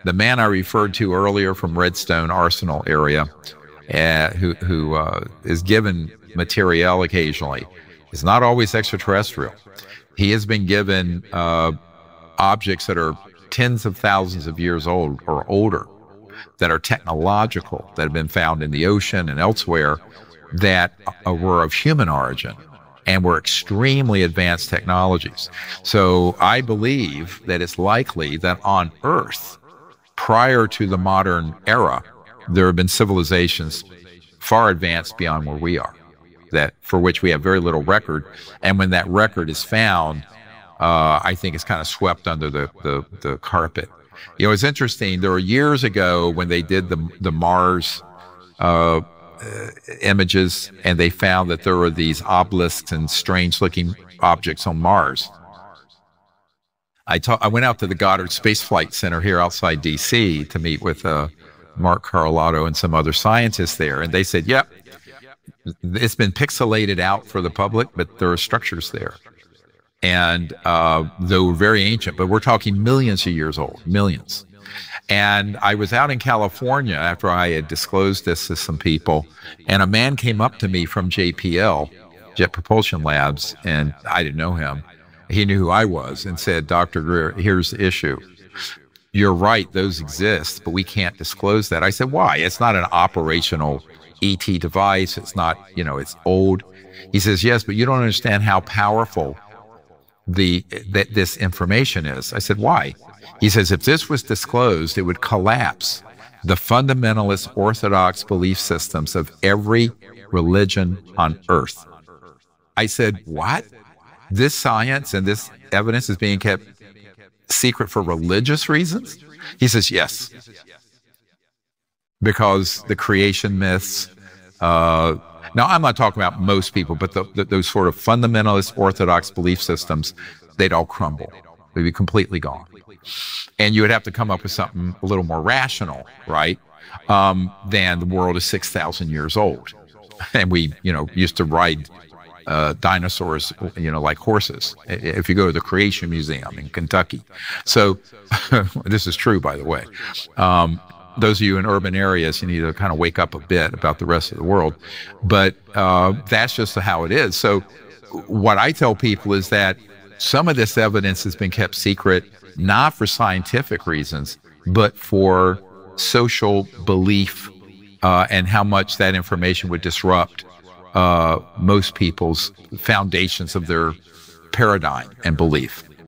The man I referred to earlier from Redstone Arsenal area, who is given materiel occasionally, is not always extraterrestrial. He has been given objects that are tens of thousands of years old or older, that are technological, that have been found in the ocean and elsewhere, that were of human origin and were extremely advanced technologies. So I believe that it's likely that on Earth, prior to the modern era, there have been civilizations far advanced beyond where we are, that for which we have very little record. And when that record is found, I think it's kind of swept under the carpet. You know, it's interesting. There were years ago when they did the Mars images, and they found that there were these obelisks and strange-looking objects on Mars. I went out to the Goddard Space Flight Center here outside D.C. to meet with Mark Carlotto and some other scientists there, and they said, "Yep, it's been pixelated out for the public, but there are structures there." And they were very ancient, but we're talking millions of years old, millions. And I was out in California after I had disclosed this to some people, and a man came up to me from JPL, Jet Propulsion Labs, and I didn't know him. He knew who I was and said, "Dr. Greer, here's the issue. You're right, those exist, but we can't disclose that." I said, "Why? It's not an operational ET device. It's not, you know, it's old." He says, "Yes, but you don't understand how powerful that this information is." I said, "Why?" He says, "If this was disclosed, it would collapse the fundamentalist orthodox belief systems of every religion on Earth." I said, "What? This science and this evidence is being kept secret for religious reasons?" He says, "Yes, because the creation myths." Now, I'm not talking about most people, but those sort of fundamentalist orthodox belief systems, they'd all crumble. They'd be completely gone. And you would have to come up with something a little more rational, right? Than the world is 6,000 years old. And we, you know, used to ride dinosaurs, you know, like horses, if you go to the Creation Museum in Kentucky. So this is true, by the way. Those of you in urban areas, you need to kind of wake up a bit about the rest of the world. But that's just how it is. So what I tell people is that some of this evidence has been kept secret, not for scientific reasons, but for social belief and how much that information would disrupt most people's foundations of their paradigm and belief.